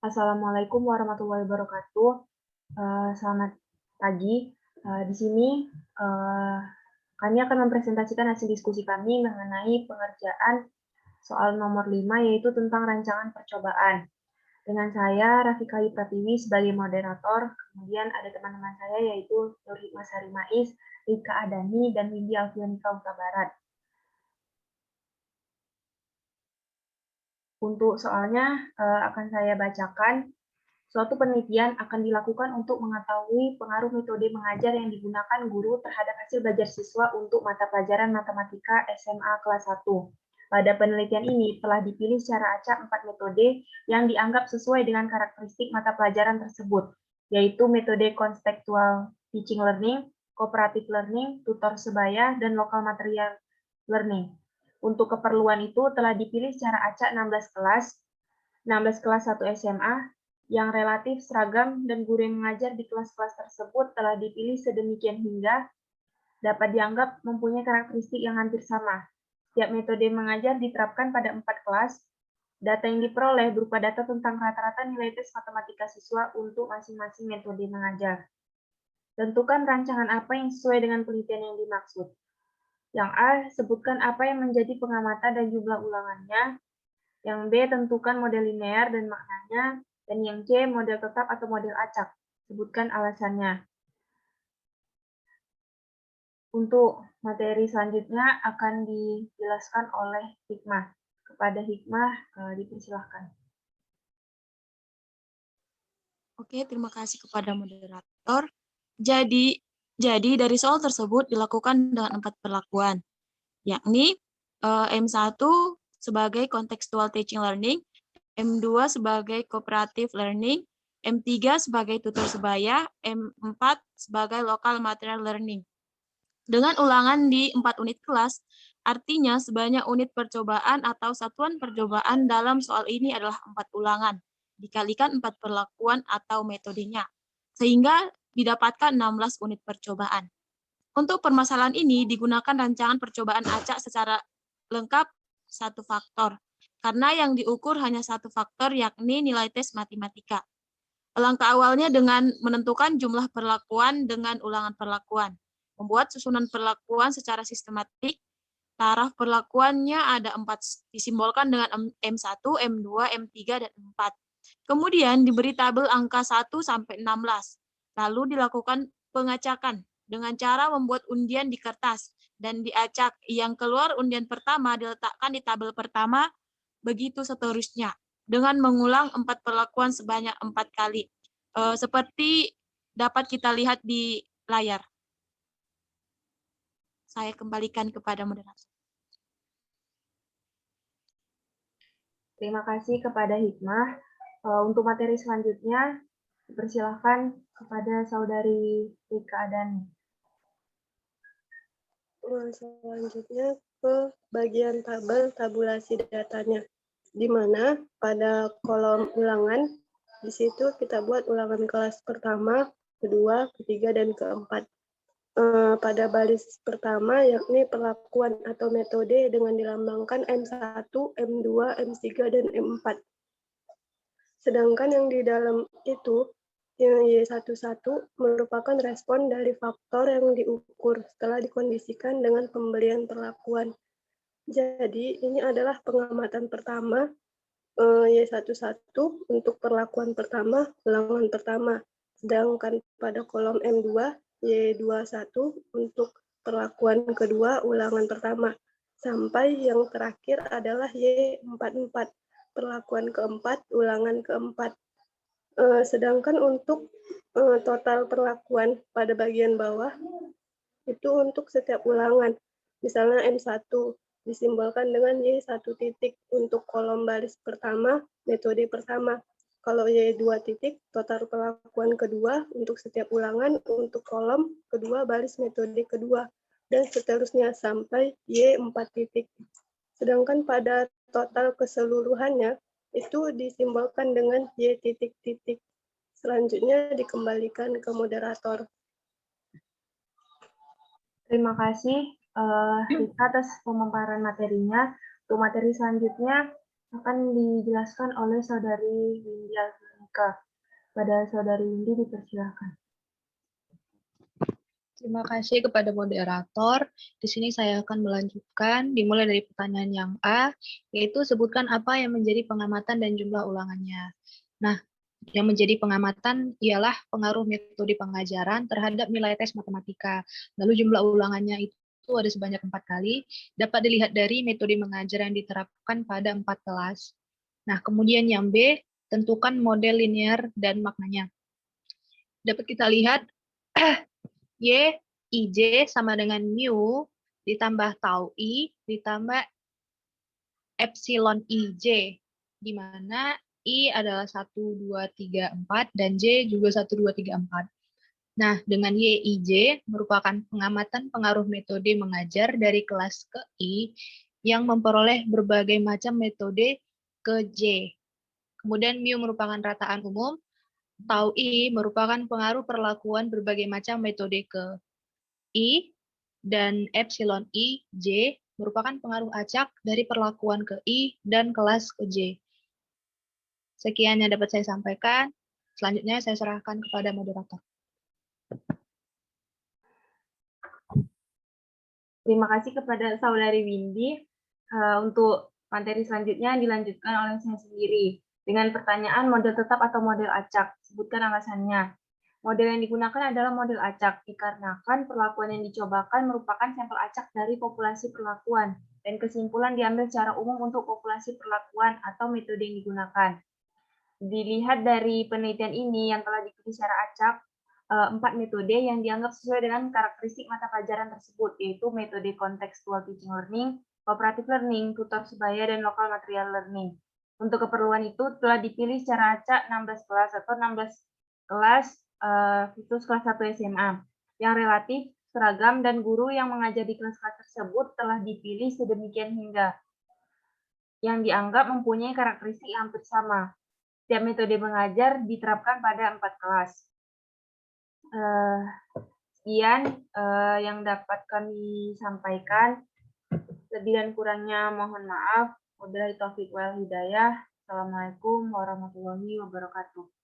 Assalamualaikum warahmatullahi wabarakatuh. Selamat pagi. Di sini kami akan mempresentasikan hasil diskusi kami mengenai pengerjaan soal nomor 5, yaitu tentang rancangan percobaan. Dengan saya, Rafika Pratiwi sebagai moderator, kemudian ada teman-teman saya yaitu Nur Hikmah Sari Mais, Rika Adani, dan Windy Alfianika Huta Barat. Untuk soalnya akan saya bacakan. Suatu penelitian akan dilakukan untuk mengetahui pengaruh metode mengajar yang digunakan guru terhadap hasil belajar siswa untuk mata pelajaran matematika SMA kelas 1. Pada penelitian ini telah dipilih secara acak 4 metode yang dianggap sesuai dengan karakteristik mata pelajaran tersebut, yaitu metode contextual teaching learning, cooperative learning, tutor sebaya, dan local material learning. Untuk keperluan itu telah dipilih secara acak 16 kelas 1 SMA, yang relatif seragam dan guru yang mengajar di kelas-kelas tersebut telah dipilih sedemikian hingga dapat dianggap mempunyai karakteristik yang hampir sama. Setiap metode mengajar diterapkan pada 4 kelas. Data yang diperoleh berupa data tentang rata-rata nilai tes matematika siswa untuk masing-masing metode mengajar. Tentukan rancangan apa yang sesuai dengan penelitian yang dimaksud. Yang A, sebutkan apa yang menjadi pengamatan dan jumlah ulangannya. Yang B, tentukan model linear dan maknanya. Dan yang C, model tetap atau model acak. Sebutkan alasannya. Untuk materi selanjutnya akan dijelaskan oleh Hikmah. Kepada Hikmah, dipersilahkan. Oke, terima kasih kepada moderator. Jadi dari soal tersebut dilakukan dengan 4 perlakuan, yakni M1 sebagai contextual teaching learning, M2 sebagai cooperative learning, M3 sebagai tutor sebaya, M4 sebagai local material learning. Dengan ulangan di 4 unit kelas, artinya sebanyak unit percobaan atau satuan percobaan dalam soal ini adalah 4 ulangan, dikalikan 4 perlakuan atau metodenya, sehingga didapatkan 16 unit percobaan. Untuk permasalahan ini digunakan rancangan percobaan acak secara lengkap 1 faktor, karena yang diukur hanya 1 faktor, yakni nilai tes matematika. Langkah awalnya dengan menentukan jumlah perlakuan dengan ulangan perlakuan, membuat susunan perlakuan secara sistematik. Taraf perlakuannya ada 4, disimbolkan dengan M1, M2, M3, dan M4. Kemudian diberi tabel angka 1 sampai 16. Lalu dilakukan pengacakan dengan cara membuat undian di kertas dan diacak. Yang keluar undian pertama diletakkan di tabel pertama, begitu seterusnya, dengan mengulang 4 perlakuan sebanyak 4 kali. Seperti dapat kita lihat di layar. Saya kembalikan kepada moderator. Terima kasih kepada Hikmah. Untuk materi selanjutnya, dipersilahkan kepada Saudari Rika Adani. Selanjutnya ke bagian tabel tabulasi datanya, di mana pada kolom ulangan, di situ kita buat ulangan kelas pertama, kedua, ketiga, dan keempat. Pada baris pertama, yakni perlakuan atau metode dengan dilambangkan M1, M2, M3, dan M4. Sedangkan yang di dalam itu, yang Y11 merupakan respon dari faktor yang diukur setelah dikondisikan dengan pemberian perlakuan. Jadi ini adalah pengamatan pertama, Y11 untuk perlakuan pertama, ulangan pertama. Sedangkan pada kolom M2, Y21 untuk perlakuan kedua, ulangan pertama. Sampai yang terakhir adalah Y44, perlakuan keempat, ulangan keempat. Sedangkan untuk total perlakuan pada bagian bawah, itu untuk setiap ulangan. Misalnya M1 disimbolkan dengan Y1 titik untuk kolom baris pertama, metode pertama. Kalau Y2 titik, total perlakuan kedua untuk setiap ulangan untuk kolom kedua baris metode kedua, dan seterusnya sampai Y4 titik. Sedangkan pada total keseluruhannya, itu disimbolkan dengan Y titik-titik. Selanjutnya dikembalikan ke moderator. Terima kasih Rika atas pemaparan materinya. Untuk materi selanjutnya akan dijelaskan oleh Saudari Windy Alfianika. matematika. Pada Saudari Windy dipersilakan. Terima kasih kepada moderator. Di sini saya akan melanjutkan, dimulai dari pertanyaan yang A, yaitu sebutkan apa yang menjadi pengamatan dan jumlah ulangannya. Nah, yang menjadi pengamatan ialah pengaruh metode pengajaran terhadap nilai tes matematika. Lalu jumlah ulangannya itu ada sebanyak 4 kali, dapat dilihat dari metode mengajar yang diterapkan pada 4 kelas. Nah, kemudian yang B, tentukan model linear dan maknanya. Dapat kita lihat, Y, IJ sama dengan mu ditambah tau I ditambah epsilon IJ, di mana I adalah 1, 2, 3, 4, dan J juga 1, 2, 3, 4. Nah, dengan Y, IJ merupakan pengamatan pengaruh metode mengajar dari kelas ke I yang memperoleh berbagai macam metode ke J. Kemudian mu merupakan rataan umum, tau I merupakan pengaruh perlakuan berbagai macam metode ke I, dan epsilon I, J, merupakan pengaruh acak dari perlakuan ke I dan kelas ke J. Sekian yang dapat saya sampaikan. Selanjutnya saya serahkan kepada moderator. Terima kasih kepada Saudari Windy. Untuk materi selanjutnya dilanjutkan oleh saya sendiri dengan pertanyaan model tetap atau model acak. Sebutkan alasannya. Model yang digunakan adalah model acak, dikarenakan perlakuan yang dicobakan merupakan sampel acak dari populasi perlakuan, dan kesimpulan diambil secara umum untuk populasi perlakuan atau metode yang digunakan. Dilihat dari penelitian ini yang telah dipilih secara acak, 4 metode yang dianggap sesuai dengan karakteristik mata pelajaran tersebut, yaitu metode contextual teaching learning, cooperative learning, tutor sebaya, dan local material learning. Untuk keperluan itu telah dipilih secara acak 16 kelas atau 16 kelas khusus kelas 1 SMA yang relatif seragam, dan guru yang mengajar di kelas-kelas tersebut telah dipilih sedemikian hingga yang dianggap mempunyai karakteristik yang hampir sama. Setiap metode mengajar diterapkan pada 4 kelas. Sekian yang dapat kami sampaikan. Lebih dan kurangnya mohon maaf. Wabillahi taufiq wal hidayah. Assalamualaikum warahmatullahi wabarakatuh.